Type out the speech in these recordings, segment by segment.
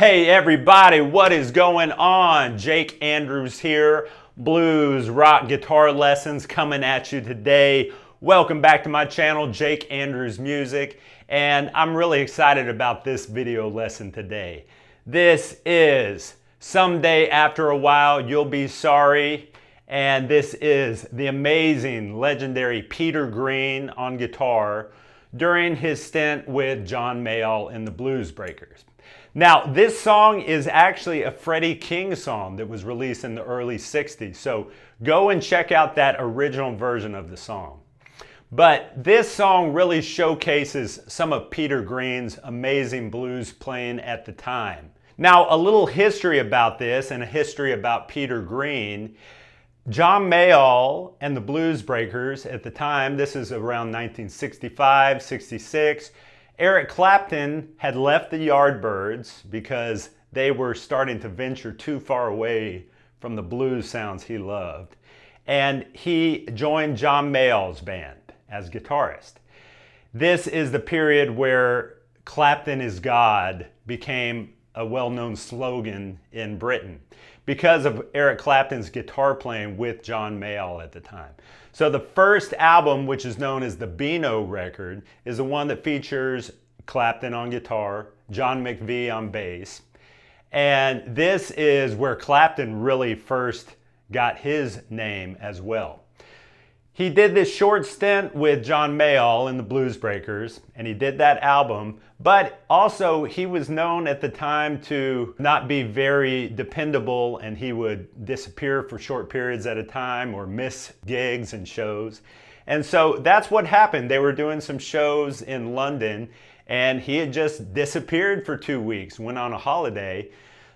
Hey everybody, what is going on? Jake Andrews here, blues, rock, guitar lessons coming at you today. Welcome back to my channel, Jake Andrews Music, and I'm really excited about this video lesson today. This is Someday After a While You'll Be Sorry, and this is the amazing, legendary Peter Green on guitar during his stint with John Mayall in the Bluesbreakers. Now, this song is actually a Freddie King song that was released in the early 60s, so go and check out that original version of the song. But this song really showcases some of Peter Green's amazing blues playing at the time. Now, a little history about this and a history about Peter Green. John Mayall and the Bluesbreakers at the time, this is around 1965, 66, Eric Clapton had left the Yardbirds because they were starting to venture too far away from the blues sounds he loved. And he joined John Mayall's band as guitarist. This is the period where Clapton is God became a well-known slogan in Britain because of Eric Clapton's guitar playing with John Mayall at the time. So the first album, which is known as the Beano record, is the one that features Clapton on guitar, John McVie on bass. And this is where Clapton really first got his name as well. He did this short stint with John Mayall in the Bluesbreakers, and he did that album, but also he was known at the time to not be very dependable, and he would disappear for short periods at a time or miss gigs and shows. And so that's what happened. They were doing some shows in London, and he had just disappeared for 2 weeks, went on a holiday.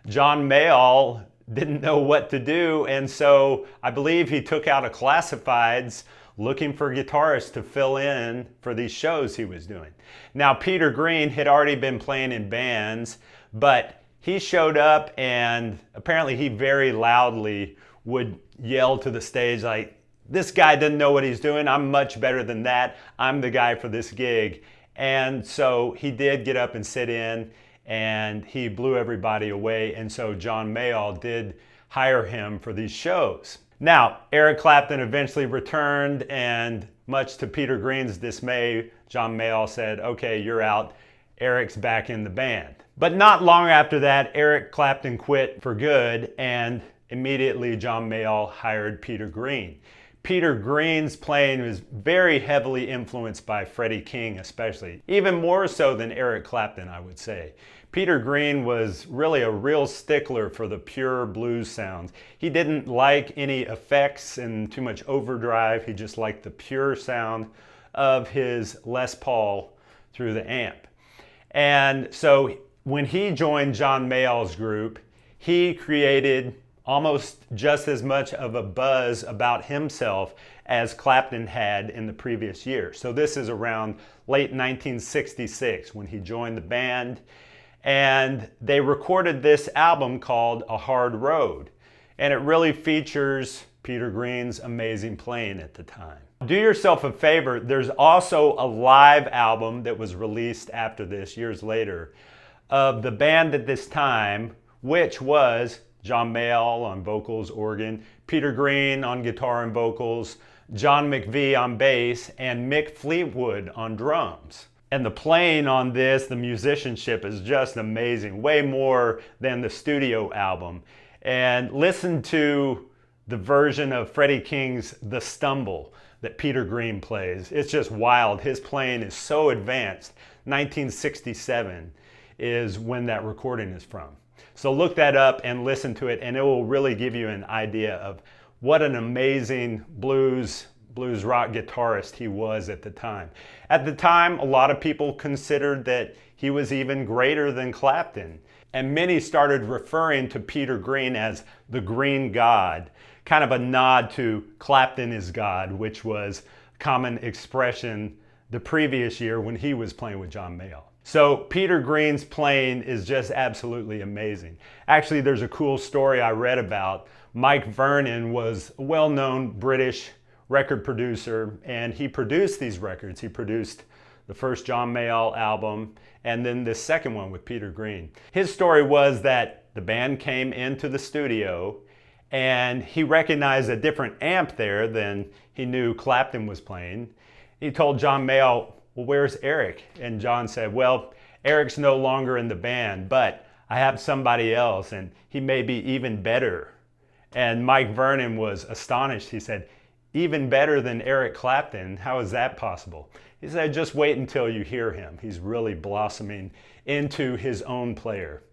John Mayall didn't know what to do, and so I believe he took out a classifieds looking for guitarists to fill in for these shows he was doing. Now, Peter Green had already been playing in bands, but he showed up, and apparently he very loudly would yell to the stage like, "This guy doesn't know what he's doing. I'm much better than that. I'm the guy for this gig." And so he did get up and sit in, and he blew everybody away, and so John Mayall did hire him for these shows. Now, Eric Clapton eventually returned, and much to Peter Green's dismay, John Mayall said, "Okay, you're out. Eric's back in the band." But not long after that, Eric Clapton quit for good, and immediately John Mayall hired Peter Green. Peter Green's playing was very heavily influenced by Freddie King, especially, even more so than Eric Clapton, I would say. Peter Green was really a real stickler for the pure blues sounds. He didn't like any effects and too much overdrive. He just liked the pure sound of his Les Paul through the amp. And so when he joined John Mayall's group, he created almost just as much of a buzz about himself as Clapton had in the previous year. So this is around late 1966 when he joined the band, and they recorded this album called A Hard Road, and it really features Peter Green's amazing playing at the time. Do yourself a favor, there's also a live album that was released after this, years later, of the band at this time, which was John Mayall on vocals, organ, Peter Green on guitar and vocals, John McVie on bass, and Mick Fleetwood on drums. And the playing on this, the musicianship is just amazing, way more than the studio album. And listen to the version of Freddie King's The Stumble that Peter Green plays. It's just wild. His playing is so advanced. 1967 is when that recording is from. So look that up and listen to it, and it will really give you an idea of what an amazing blues rock guitarist he was at the time. At the time, a lot of people considered that he was even greater than Clapton, and many started referring to Peter Green as the Green God, kind of a nod to Clapton is God, which was a common expression the previous year when he was playing with John Mayall. So Peter Green's playing is just absolutely amazing. Actually, there's a cool story I read about. Mike Vernon was a well-known British record producer, and he produced these records. He produced the first John Mayall album, and then the second one with Peter Green. His story was that the band came into the studio, and he recognized a different amp there than he knew Clapton was playing. He told John Mayall, "Well, where's Eric?" And John said, "Well, Eric's no longer in the band, but I have somebody else, and he may be even better." And Mike Vernon was astonished. He said, "Even better than Eric Clapton? How is that possible?" He said, "Just wait until you hear him. He's really blossoming into his own player."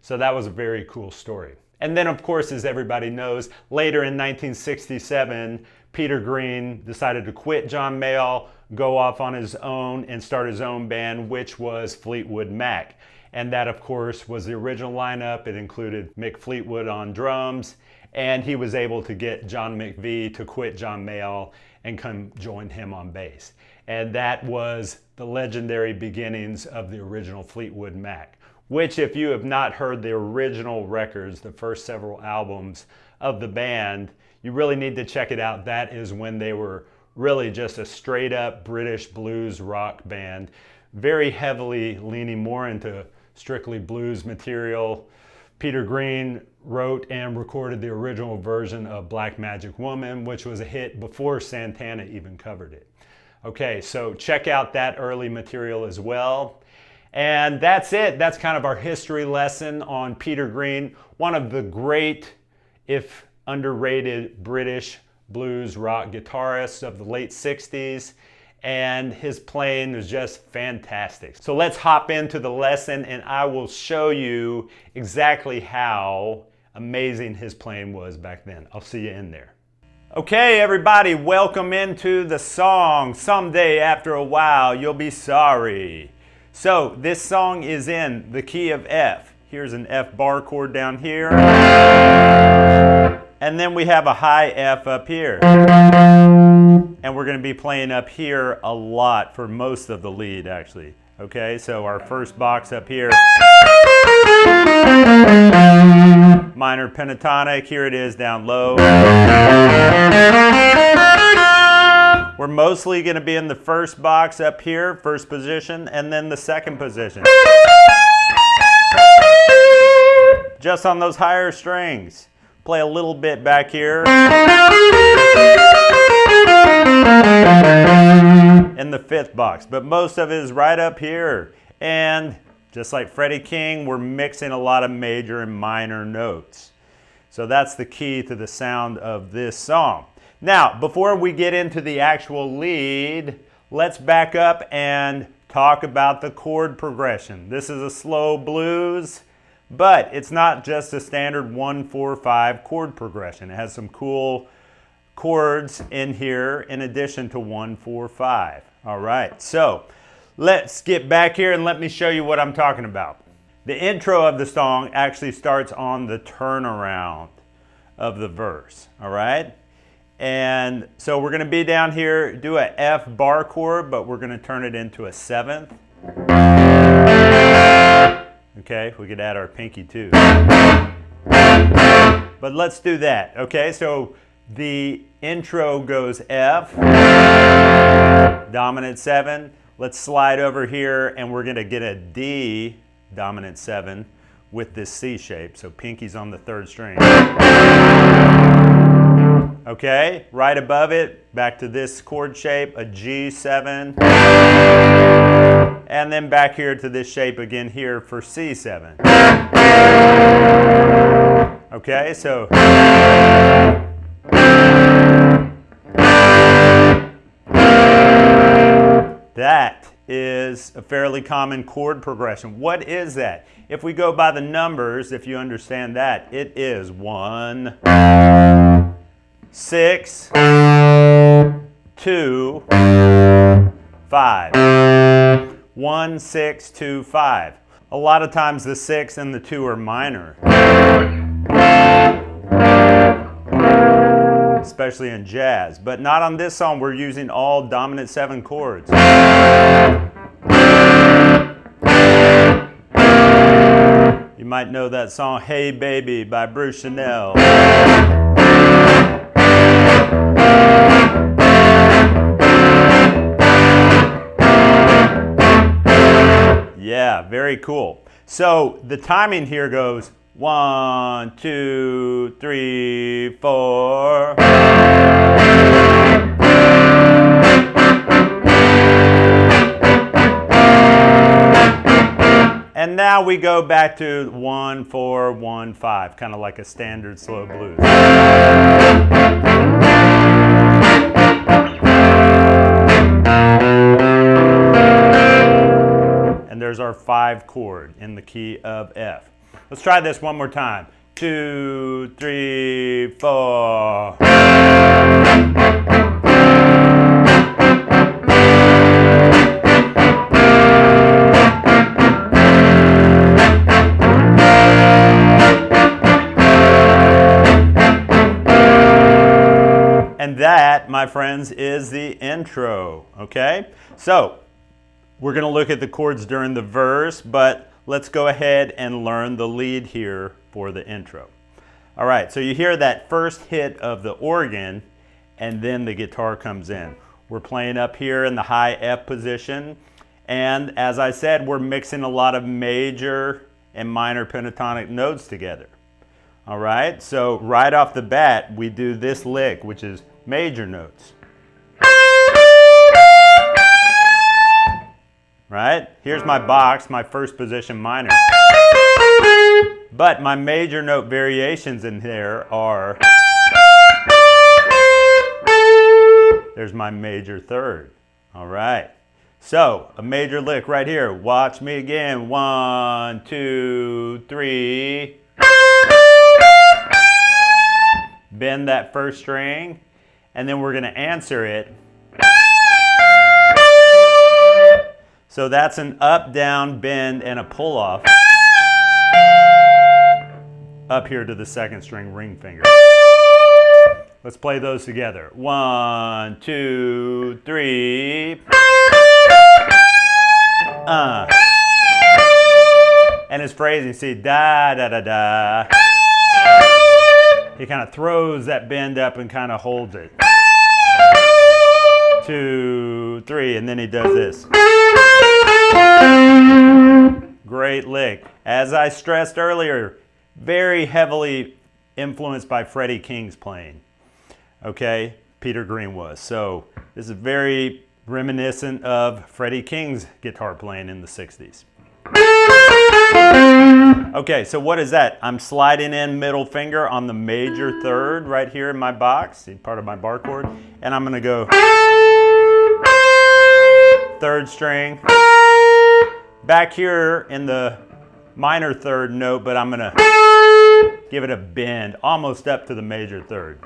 So that was a very cool story. And then, of course, as everybody knows, later in 1967, Peter Green decided to quit John Mayall, go off on his own, and start his own band, which was Fleetwood Mac. And that, of course, was the original lineup. It included Mick Fleetwood on drums, and he was able to get John McVie to quit John Mayall and come join him on bass. And that was the legendary beginnings of the original Fleetwood Mac, which, if you have not heard the original records, the first several albums of the band, you really need to check it out. That is when they were really just a straight up British blues rock band, very heavily leaning more into strictly blues material. Peter Green wrote and recorded the original version of Black Magic Woman, which was a hit before Santana even covered it. Okay, so check out that early material as well. And that's it. That's kind of our history lesson on Peter Green, one of the great, if underrated, British blues rock guitarist of the late 60s, and his playing was just fantastic. So let's hop into the lesson and I will show you exactly how amazing his playing was back then. I'll see you in there. Okay, everybody, welcome into the song, Someday After a While You'll Be Sorry. So this song is in the key of F. Here's an F bar chord down here. And then we have a high F up here. And we're going to be playing up here a lot for most of the lead, actually. Okay, so our first box up here. Minor pentatonic, here it is down low. We're mostly going to be in the first box up here, first position, and then the second position. Just on those higher strings. Play a little bit back here. In the fifth box, but most of it is right up here. And just like Freddie King, we're mixing a lot of major and minor notes. So that's the key to the sound of this song. Now, before we get into the actual lead, let's back up and talk about the chord progression. This is a slow blues, but it's not just a standard 1-4-5 chord progression. It has some cool chords in here in addition to 1-4-5. All right, so let's get back here and let me show you what I'm talking about. The intro of the song actually starts on the turnaround of the verse, all right? And so we're going to be down here, do a F bar chord, but we're going to turn it into a 7th. Okay, we could add our pinky too. But let's do that, okay? So the intro goes F, dominant 7. Let's slide over here and we're going to get a D, dominant 7, with this C shape. So pinky's on the 3rd string. Okay, right above it, back to this chord shape, a G7. And then back here to this shape again here for C7. Okay, so that is a fairly common chord progression. What is that? If we go by the numbers, if you understand that, it is 1, 6, 2, 5. 1, 6, 2, 5. A lot of times the 6 and the 2 are minor. Especially in jazz, but not on this song. We're using all dominant 7 chords. You might know that song, Hey Baby by Bruce Chanel. Yeah, very cool. So the timing here goes 1, 2, 3, 4. And now we go back to 1, 4, 1, 5, kind of like a standard slow blues. And there's our 5 chord in the key of F. Let's try this one more time. 2, 3, 4. And that, my friends, is the intro, okay? So, we're going to look at the chords during the verse, but let's go ahead and learn the lead here for the intro. All right, so you hear that first hit of the organ, and then the guitar comes in. We're playing up here in the high F position, and as I said, we're mixing a lot of major and minor pentatonic notes together. All right, so right off the bat, we do this lick, which is major notes. Right? Here's my box, my first position minor. But my major note variations in there are There's my major third. All right. So a major lick right here. Watch me again. 1, 2, 3. Bend that first string, and then we're going to answer it. So that's an up, down, bend, and a pull off. Up here to the second string ring finger. Let's play those together. 1, 2, 3. And his phrasing, see, da, da, da, da. He kind of throws that bend up and kind of holds it. 2, 3, and then he does this. Great lick. As I stressed earlier, very heavily influenced by Freddie King's playing. Okay, Peter Green was. So this is very reminiscent of Freddie King's guitar playing in the 60s. Okay, so what is that? I'm sliding in middle finger on the major third right here in my box, part of my bar chord, and I'm going to go third string, back here in the minor third note, but I'm going to give it a bend almost up to the major third.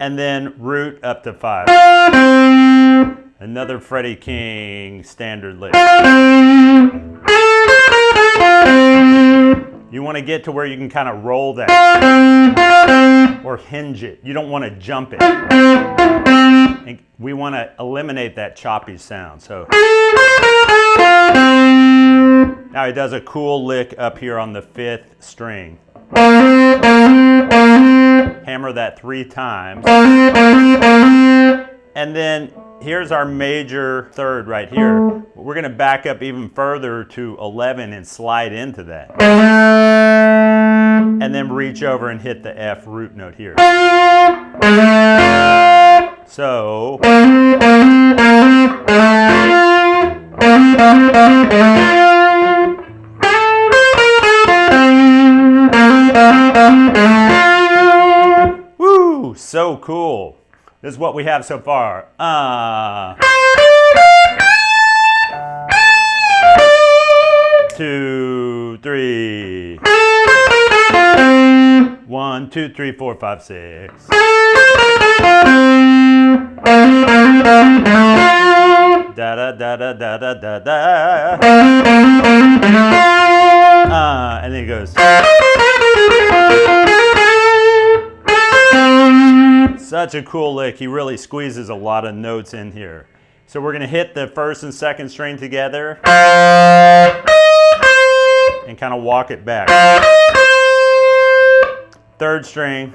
And then root up to 5. Another Freddie King standard lick. You want to get to where you can kind of roll that or hinge it. You don't want to jump it. And we want to eliminate that choppy sound. So now he does a cool lick up here on the 5th string. Hammer that 3 times. And then here's our major third right here. We're going to back up even further to 11 and slide into that. And then reach over and hit the F root note here. So woo, so cool. This is what we have so far. 2, 3. 1, 2, 3, 4, 5, 6. Da da da da da da da da. And then it goes. Such a cool lick. He really squeezes a lot of notes in here. So we're going to hit the first and second string together and kind of walk it back. Third string,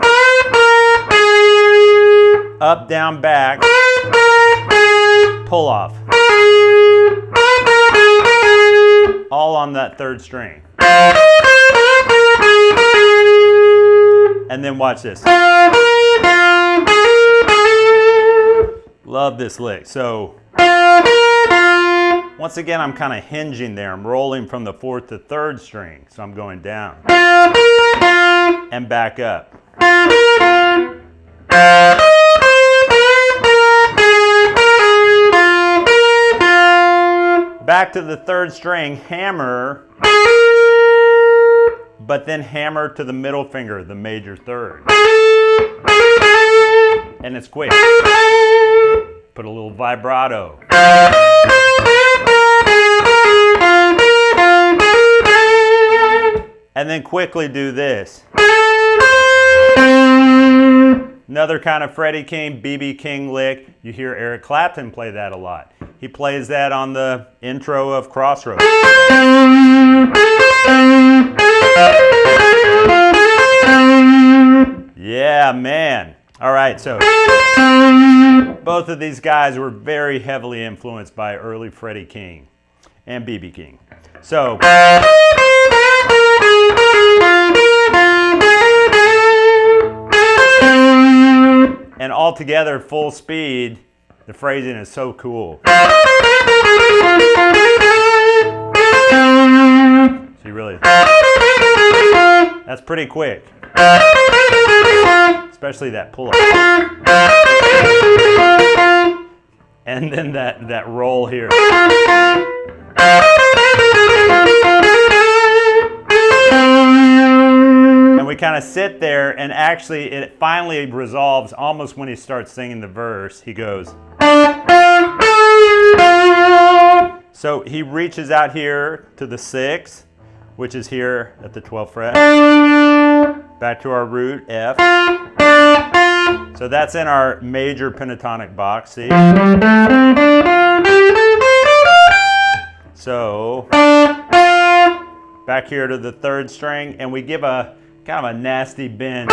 up, down, back, pull off. All on that third string. And then watch this. Love this lick. So once again, I'm kind of hinging there. I'm rolling from the 4th to 3rd string. So I'm going down and back up. Back to the 3rd string, hammer, but then hammer to the middle finger, the major third. And it's quick. Put a little vibrato. And then quickly do this. Another kind of Freddie King, B.B. King lick. You hear Eric Clapton play that a lot. He plays that on the intro of Crossroads. Yeah, man. All right, so both of these guys were very heavily influenced by early Freddie King and B.B. King. So and all together, full speed, the phrasing is so cool. So you really, that's pretty quick. especially that pull-up. And then that roll here. And we kind of sit there, and actually it finally resolves almost when he starts singing the verse. He goes. So he reaches out here to the 6, which is here at the 12th fret. Back to our root, F. So that's in our major pentatonic box, see? So, back here to the 3rd string, and we give a kind of a nasty bend.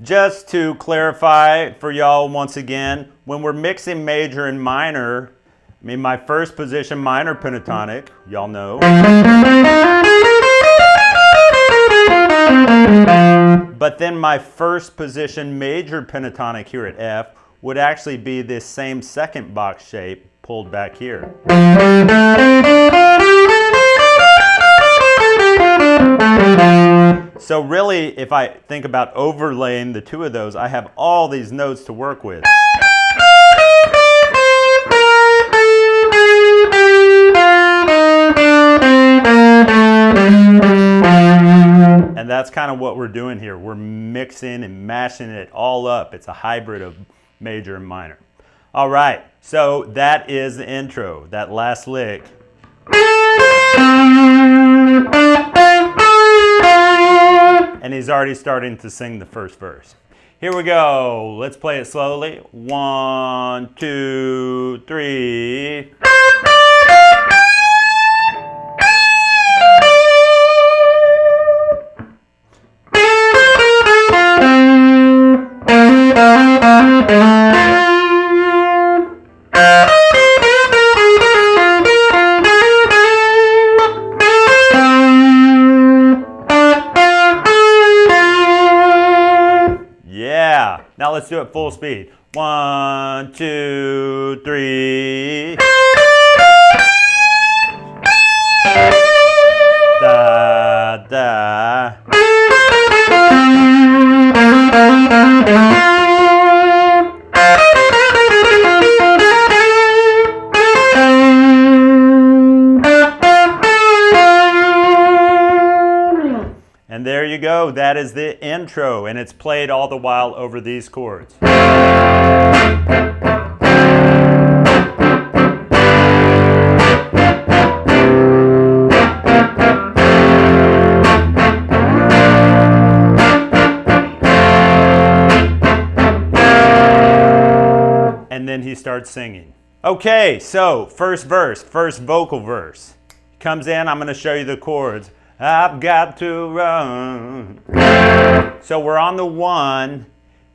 Just to clarify for y'all once again, when we're mixing major and minor, I mean my first position minor pentatonic, y'all know. But then my first position major pentatonic here at F would actually be this same 2nd box shape pulled back here. So really, if I think about overlaying the 2 of those, I have all these notes to work with. And that's kind of what we're doing here. We're mixing and mashing it all up. It's a hybrid of major and minor. All right, so that is the intro, that last lick. And he's already starting to sing the first verse. Here we go. Let's play it slowly. 1, 2, 3. Now let's do it full speed. 1, 2, 3. Da, da. And there you go, that is the intro, and it's played all the while over these chords. And then he starts singing. Okay, so first verse, first vocal verse. Comes in, I'm going to show you the chords. I've got to run. So we're on the 1.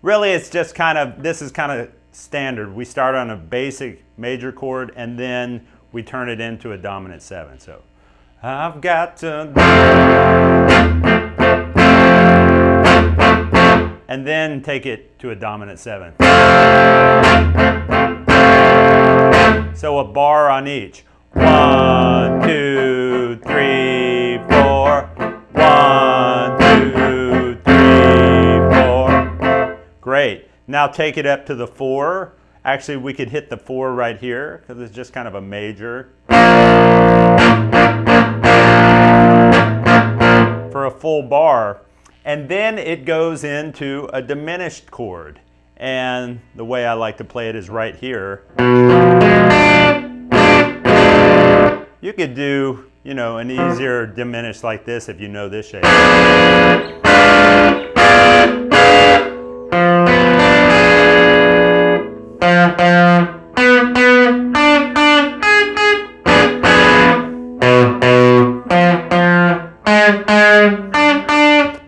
Really, it's just kind of, this is kind of standard. We start on a basic major chord, and then we turn it into a dominant 7. So, I've got to. And then take it to a dominant 7. So a bar on each. 1, 2, 3, 4. 1, 2, 3, 4. Great. Now take it up to the 4. Actually, we could hit the 4 right here because it's just kind of a major. For a full bar. And then it goes into a diminished chord. And the way I like to play it is right here. You could do, you know, an easier diminished like this if you know this shape.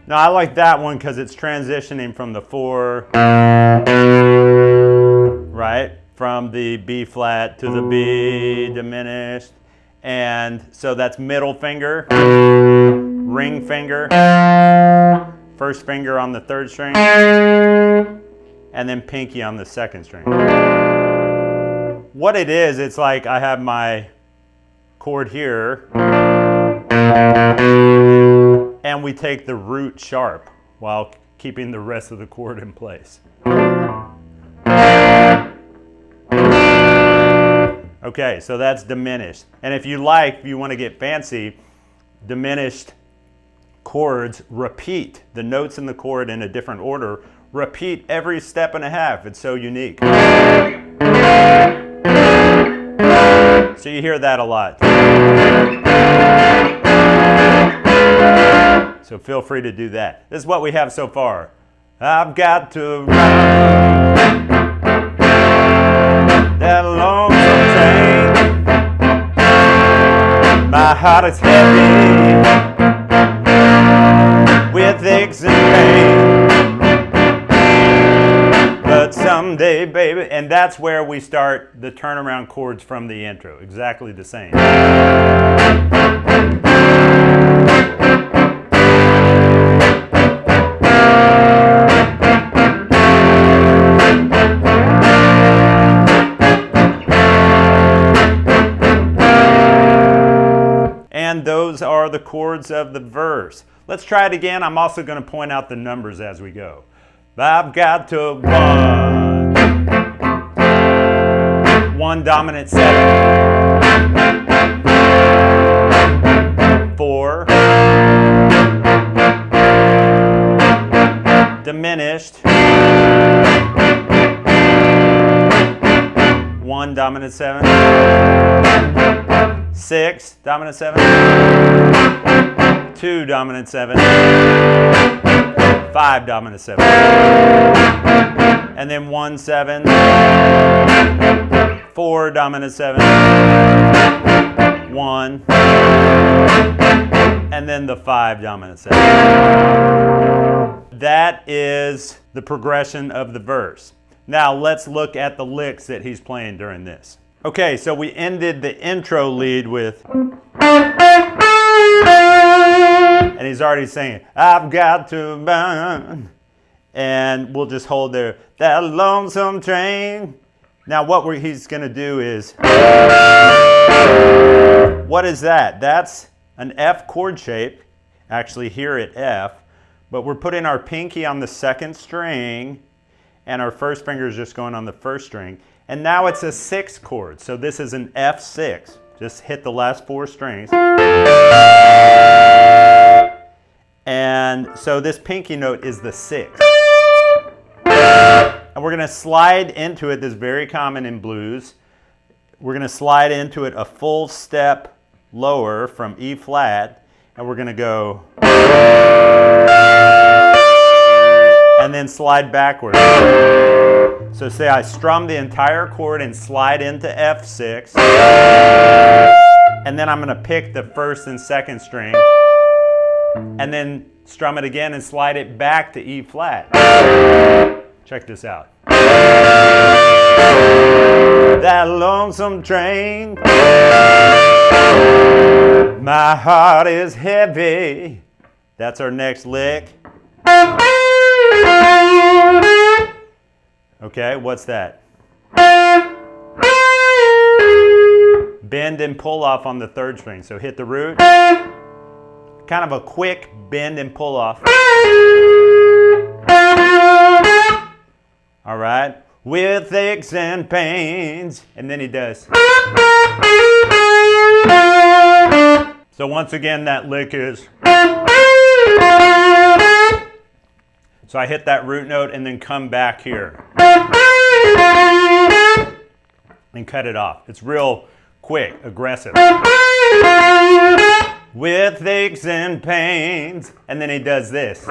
Now I like that one because it's transitioning from the 4, right? From the B flat to the B diminished. And so that's middle finger, ring finger, first finger on the 3rd string, and then pinky on the 2nd string. What it is, it's like I have my chord here, and we take the root sharp while keeping the rest of the chord in place. Okay, so that's diminished. And if you want to get fancy, diminished chords repeat the notes in the chord in a different order, repeat every step and a half. It's so unique. So you hear that a lot. So feel free to do that. This is what we have so far. I've got to run that lonesome train. My heart is heavy with aches and pain. But someday, baby, and that's where we start the turnaround chords from the intro. Exactly the same. And those are the chords of the verse. Let's try it again. I'm also going to point out the numbers as we go. I've got to 1 dominant 7, 4, diminished, 1 dominant 7, 6 dominant 7, 2 dominant 7, 5 dominant 7, and then 1 7, 4 dominant 7, 1, and then the 5 dominant 7. That is the progression of the verse. Now let's look at the licks that he's playing during this. Okay, so we ended the intro lead with, and he's already saying, I've got to burn. And we'll just hold there, that lonesome train. Now what he's going to do is, what is that? That's an F chord shape, actually here at F, but we're putting our pinky on the 2nd string, and our first finger is just going on the 1st string. And now it's a 6th chord, so this is an F6. Just hit the last 4 strings. And so this pinky note is the 6th. And we're going to slide into it, this is very common in blues. We're going to slide into it a full step lower from E flat, and we're going to go, and then slide backwards. So say I strum the entire chord and slide into F6, and then I'm going to pick the 1st and 2nd string, and then strum it again and slide it back to E flat. Check this out. That lonesome train, my heart is heavy. That's our next lick. Okay, what's that? Bend and pull off on the 3rd string. So hit the root. Kind of a quick bend and pull off. All right. With aches and pains. And then he does. So once again, that lick is. So I hit that root note and then come back here. And cut it off. It's real quick, aggressive. With aches and pains. And then he does this.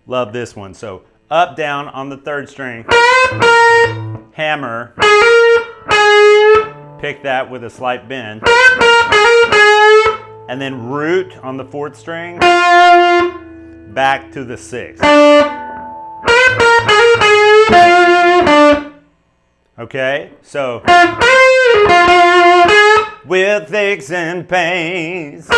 Love this one. So up, down on the 3rd string. Hammer. Pick that with a slight bend. And then root on the 4th string. Back to the 6th. Okay, so with aches and pains,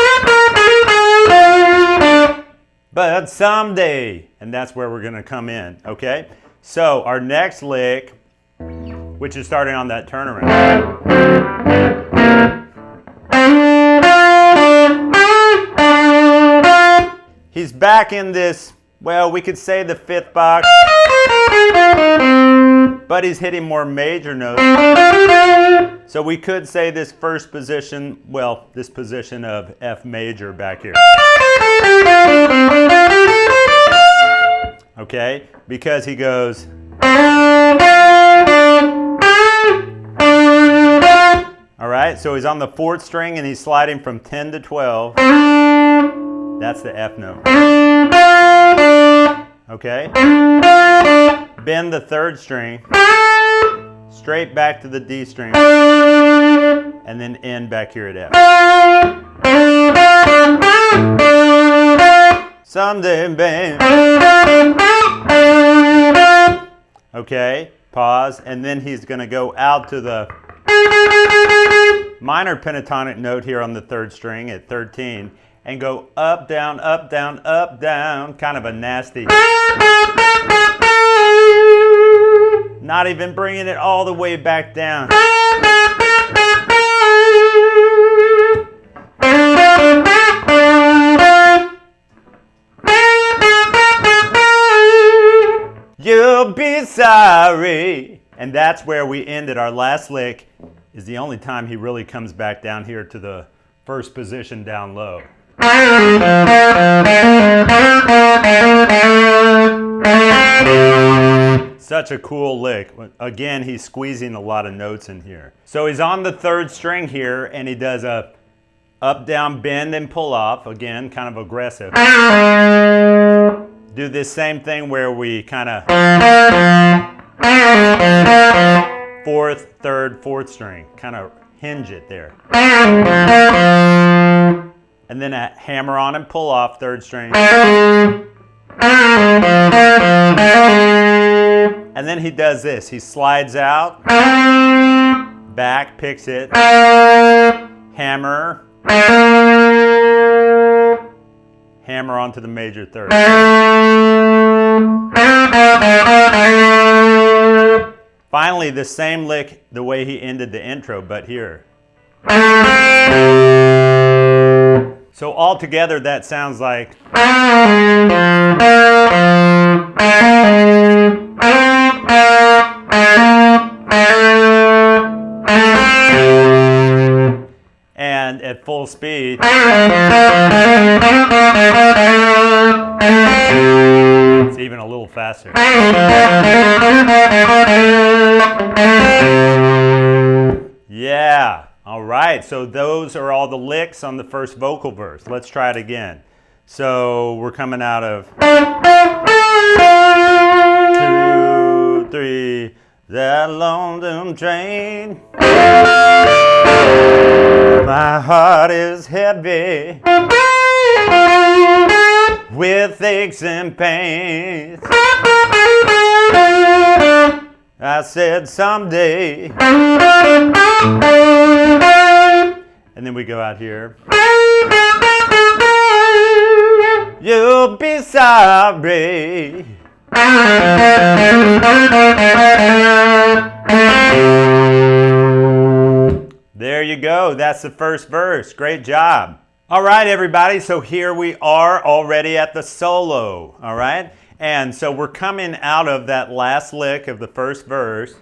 but someday, and that's where we're going to come in. Okay, so our next lick, which is starting on that turnaround. he's back in this, well, we could say the fifth box, but he's hitting more major notes. So we could say this first position, well, this position of F major back here. Okay, because he goes. All right, so he's on the fourth string and he's sliding from 10 to 12. That's the F note. Okay, bend the third string, straight back to the D string, and then end back here at F. Someday, babe. Okay, pause, and then he's going to go out to the minor pentatonic note here on the third string at 13 and go up, down, up, down, up, down, kind of a nasty. Not even bringing it all the way back down. You'll be sorry. And that's where we ended. Our last lick is the only time he really comes back down here to the first position down low. Such a cool lick. Again, he's squeezing a lot of notes in here. So he's on the third string here and he does a up, down, bend, and pull off. Again, kind of aggressive. Do this same thing where we kind of fourth, third, fourth string. Kind of hinge it there. And then a hammer on and pull off third string. And then he does this. He slides out, back, picks it, hammer, hammer onto the major third. Finally, the same lick the way he ended the intro, but here. So altogether, that sounds like. And at full speed. It's even a little faster. Yeah. All right. So those are all the licks on the first vocal verse. Let's try it again. So we're coming out of 2, 3, that lonesome train. My heart is heavy with aches and pains. I said someday. And then we go out here. You'll be sorry. There you go. That's the first verse. Great job. All right, everybody. So here we are already at the solo. All right. And so we're coming out of that last lick of the first verse.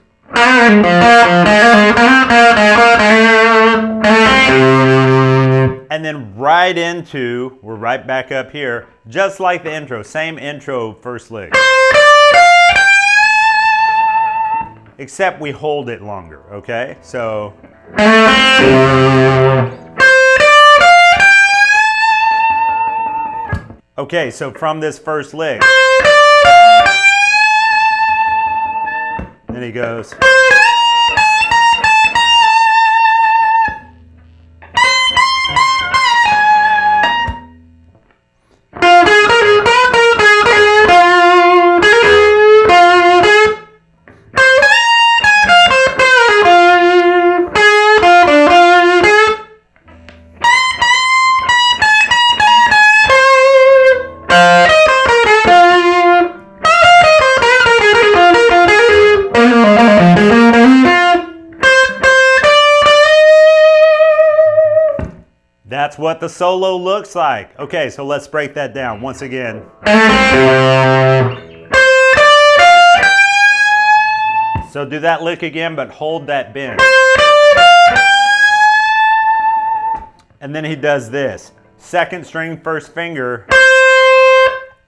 And then right into, we're right back up here, just like the intro. Same intro, first lick. Except we hold it longer, okay? So. Okay, so from this first lick. Then he goes. That's what the solo looks like. Okay, so let's break that down once again. So do that lick again, but hold that bend. And then he does this. Second string, first finger,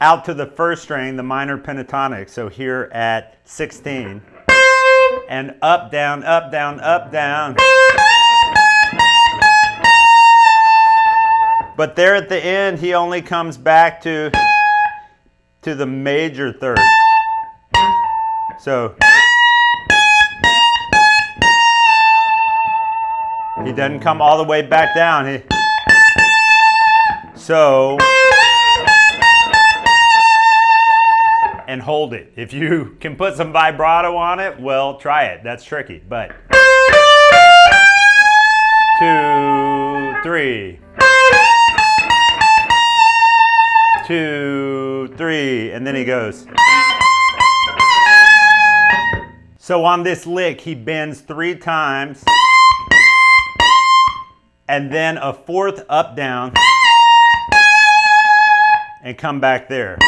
out to the first string, the minor pentatonic. So here at 16. And up, down, up, down, up, down. But there at the end, he only comes back to the major third. So he doesn't come all the way back down. And hold it. If you can put some vibrato on it, well, try it. That's tricky, but 2, 3. 2, 3, and then he goes. So on this lick, he bends 3 times, and then a 4th up, down, and come back there.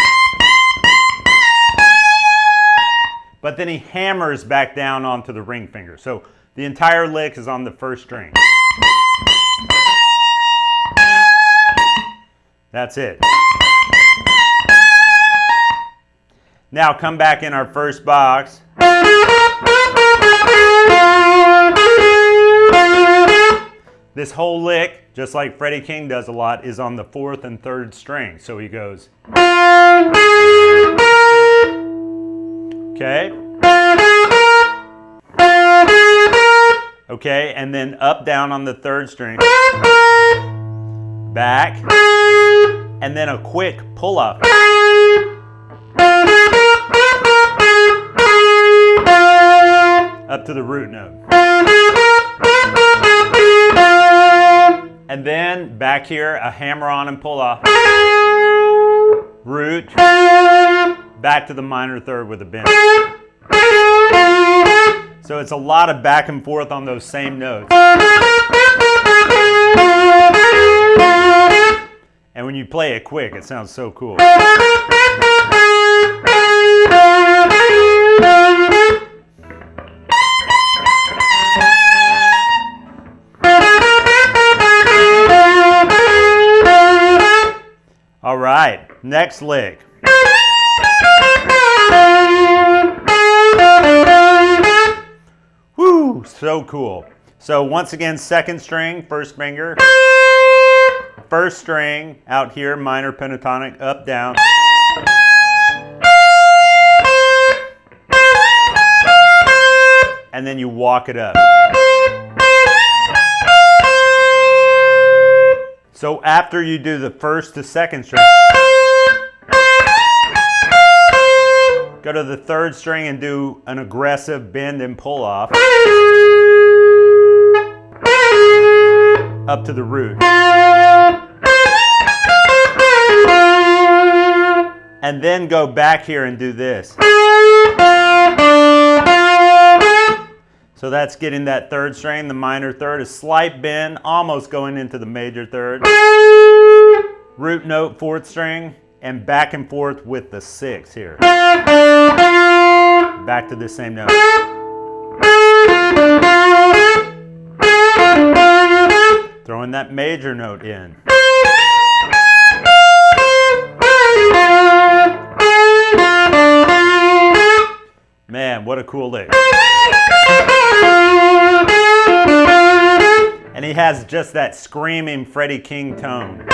But then he hammers back down onto the ring finger. So the entire lick is on the first string. That's it. Now come back in our first box. This whole lick, just like Freddie King does a lot, is on the 4th and 3rd string. So he goes. Okay. Okay, and then up, down on the 3rd string. Back. And then a quick pull up. Up to the root note. And then back here, a hammer on and pull off. Root. Back to the minor third with a bend. So it's a lot of back and forth on those same notes. And when you play it quick, it sounds so cool. All right, next lick. Woo, so cool. So once again, 2nd string, 1st finger. 1st string, out here, minor pentatonic, up, down. And then you walk it up. So after you do the 1st to 2nd string, go to the 3rd string and do an aggressive bend and pull off. Up to the root. And then go back here and do this. So that's getting that 3rd string, the minor third, a slight bend, almost going into the major third. Root note, 4th string, and back and forth with the 6th here. Back to the same note. Throwing that major note in. Man, what a cool lick. And he has just that screaming Freddie King tone.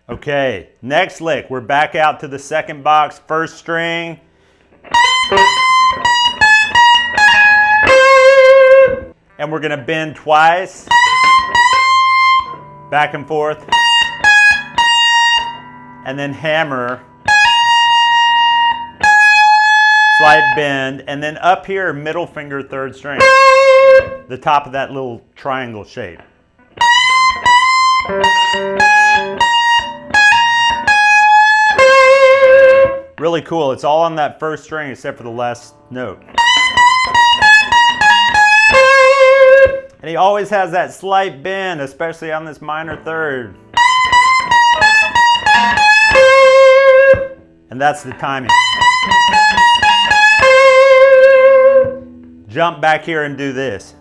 Okay, next lick. We're back out to the 2nd box, 1st string. And we're going to bend twice. Back and forth. And then hammer. Slight bend, and then up here, middle finger, 3rd string. The top of that little triangle shape. Really cool. It's all on that 1st string except for the last note. And he always has that slight bend, especially on this minor third. And that's the timing. Jump back here and do this.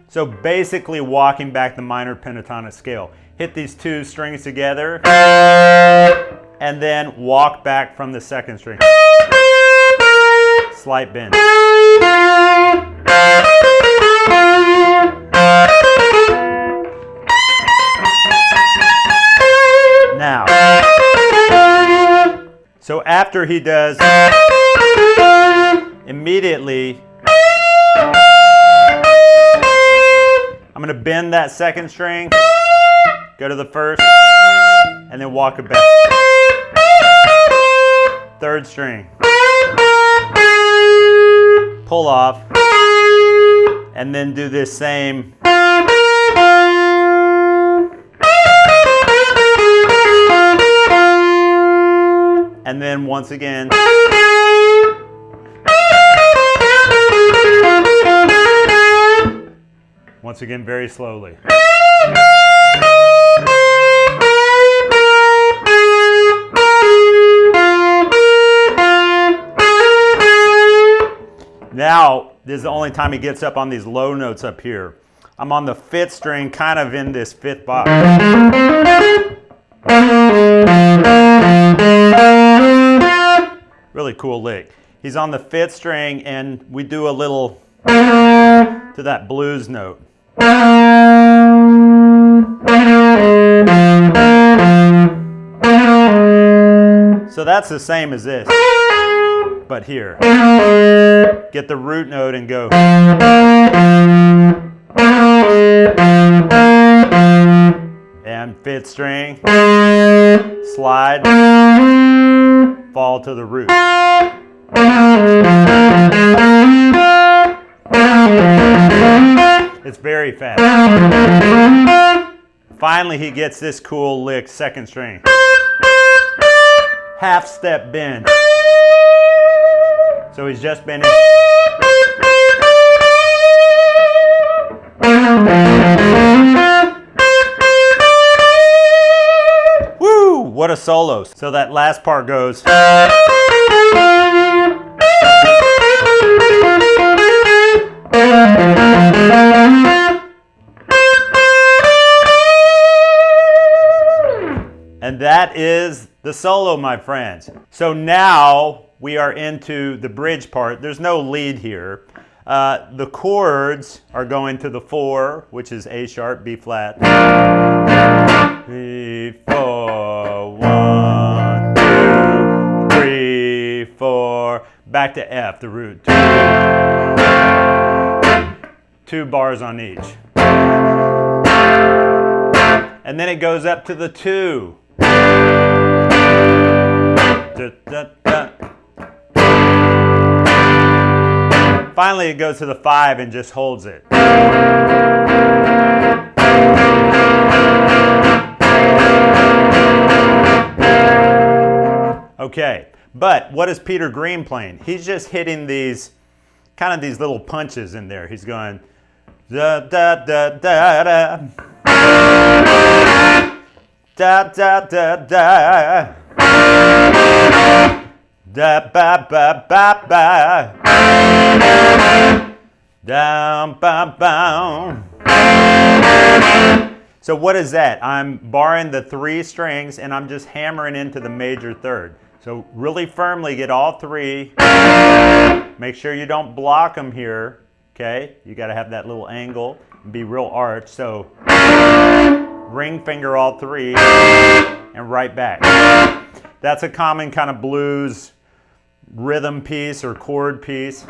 So basically walking back the minor pentatonic scale. Hit these two strings together and then walk back from the second string. Slight bend. Now, so after he does, immediately, I'm going to bend that second string, go to the first, and then walk it back. Third string. Pull off, and then do this same. And then once again. Once again, very slowly. Now, this is the only time he gets up on these low notes up here. I'm on the fifth string, kind of in this fifth box. Really cool lick. He's on the fifth string, and we do a little to that blues note. So that's the same as this, but here. Get the root note and go. And fifth string, slide, fall to the root. It's very fast. Finally, he gets this cool lick, second string. Half step bend. So he's just bending. Woo! What a solo. So that last part goes. And that is the solo, my friends. So now we are into the bridge part. There's no lead here. The chords are going to the 4, which is A sharp, B flat. 3, 4, 1, 2, 3, 4. Back to F, the root. 2 bars on each. And then it goes up to the 2. Da, da, da. Finally, it goes to the 5 and just holds it. Okay, but what is Peter Green playing? He's just hitting these, kind of these little punches in there. He's going da da da da da da da da da. Da ba ba ba ba. Down ba ba. So what is that? I'm barring the 3 strings and I'm just hammering into the major third. So really firmly get all 3. Make sure you don't block them here. Okay, you got to have that little angle and be real arched. So ring finger all 3 and right back. That's a common kind of blues rhythm piece or chord piece.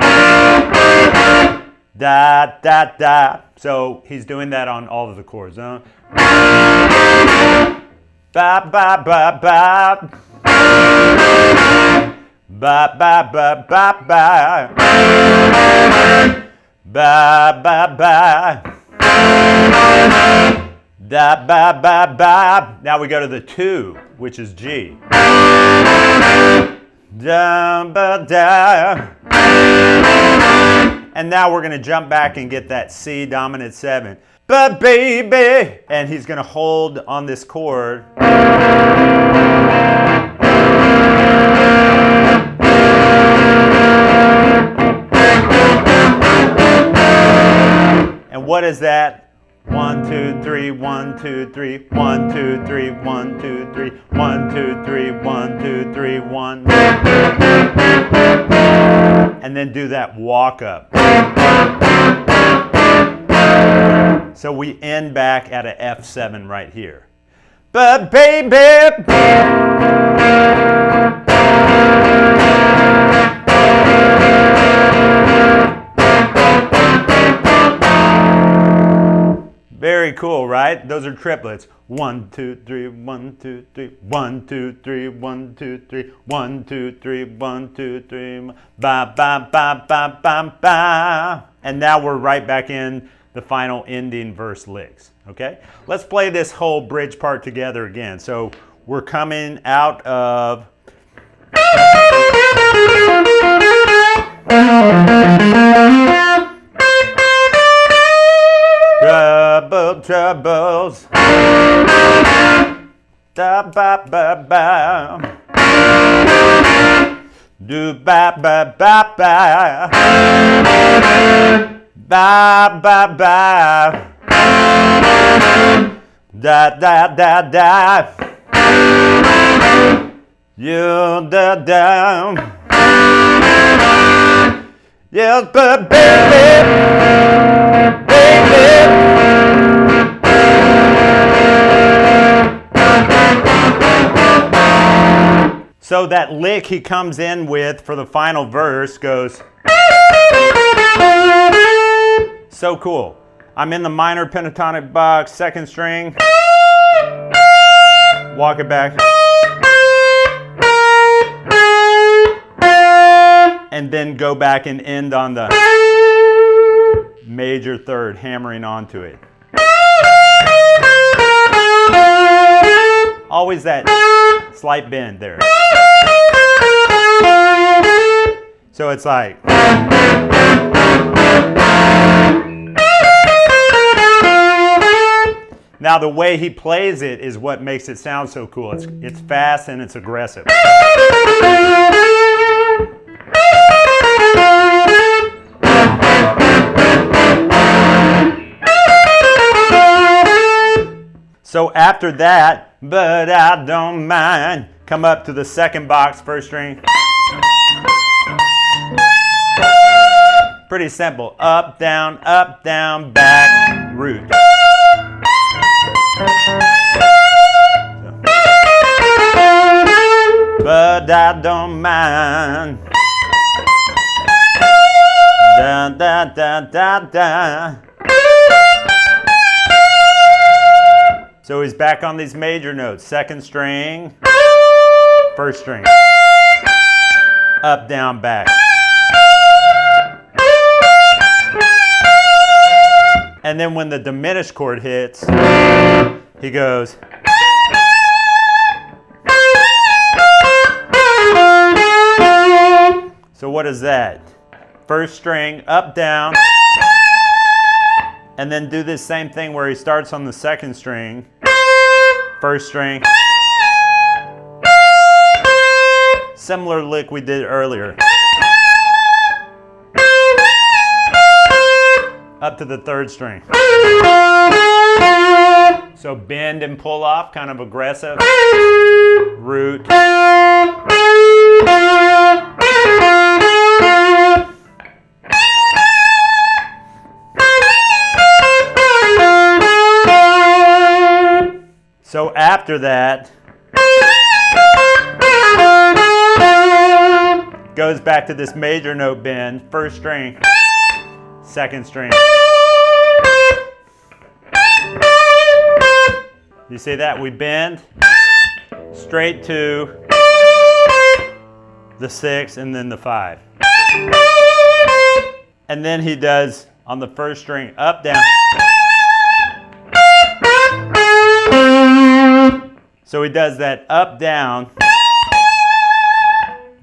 Da, da, da. So he's doing that on all of the chords. Ba, ba, ba, ba. Ba, ba, ba, ba, ba. Ba, ba, ba. Da, ba, ba, ba. Now we go to the 2, which is G. Da, ba, da. And now we're gonna jump back and get that C dominant 7. But baby, and he's gonna hold on this chord. And what is that? 1, 2, 3, 1, 2, 3, 1, 2, 3, 1, 2, 3, 1, 2, 3, 1, 2, 3, 1. And then do that walk up. So we end back at a F7 right here. But baby, very cool, right? Those are triplets. 1, 2, 3, 1, 2, 3, 1, 2, 3, 1, 2, 3, 1, 2, 3, 1, 2, 3, ba ba ba ba ba ba. And now we're right back in the final ending verse licks. Okay? Let's play this whole bridge part together again. So we're coming out of troubles. Da ba ba ba. Do ba ba ba ba. Ba ba ba. Da da da da. You da da. Yes, but baby, baby. So that lick he comes in with for the final verse goes so cool. I'm in the minor pentatonic box, second string, walk it back, and then go back and end on the major third, hammering onto it. Always that slight bend there. So it's like. Now the way he plays it is what makes it sound so cool. It's fast and it's aggressive. So after that, but I don't mind, come up to the second box, first string. Pretty simple. Up, down, back, root. But I don't mind. Da, da, da, da, da. So he's back on these major notes. Second string, first string. Up, down, back. And then when the diminished chord hits, he goes. So what is that? First string, up, down. And then do this same thing where he starts on the second string, first string. Similar lick we did earlier. Up to the third string. So bend and pull off, kind of aggressive. Root. So after that, goes back to this major note bend, first string, second string. You see that? We bend straight to the 6 and then the 5. And then he does on the first string, up, down. So he does that up, down,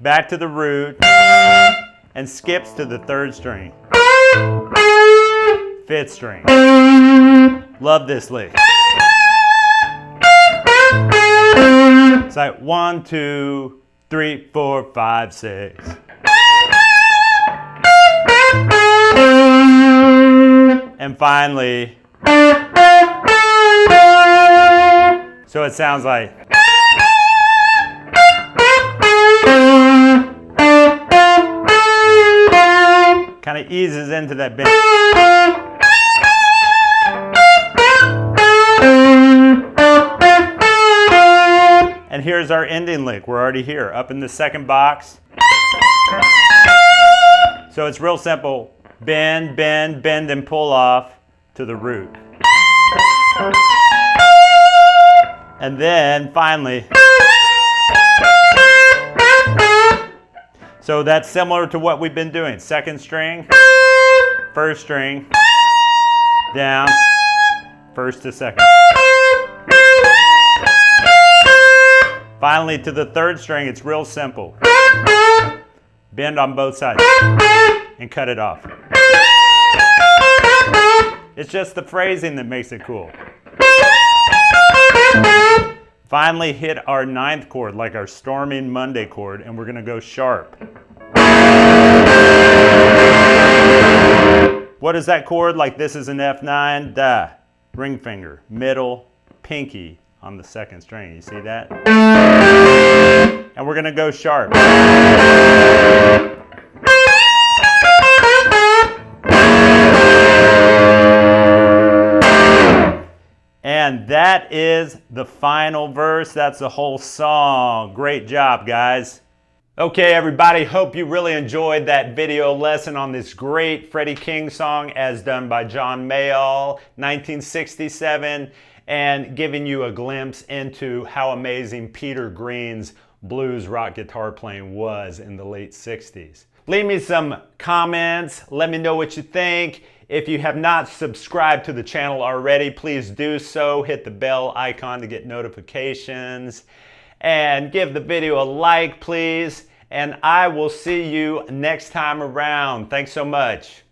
back to the root, and skips to the third string. 5th string. Love this lick. It's like 1, 2, 3, 4, 5, 6. And finally, so it sounds like. Kind of eases into that bend. And here's our ending lick. We're already here, up in the 2nd box. So it's real simple. Bend, bend, bend, and pull off to the root. And then finally, so that's similar to what we've been doing. 2nd string, 1st string, down, 1st to 2nd. Finally to the 3rd string, it's real simple. Bend on both sides and cut it off. It's just the phrasing that makes it cool. Finally hit our 9th chord, like our Storming Monday chord, and we're going to go sharp. What is that chord? Like this is an F9, da, ring finger, middle, pinky on the 2nd string. You see that? And we're going to go sharp. And that is the final verse. That's the whole song. Great job, guys. Okay, everybody, hope you really enjoyed that video lesson on this great Freddie King song as done by John Mayall, 1967, and giving you a glimpse into how amazing Peter Green's blues rock guitar playing was in the late 60s. Leave me some comments. Let me know what you think. If you have not subscribed to the channel already, please do so. Hit the bell icon to get notifications. And give the video a like, please. And I will see you next time around. Thanks so much.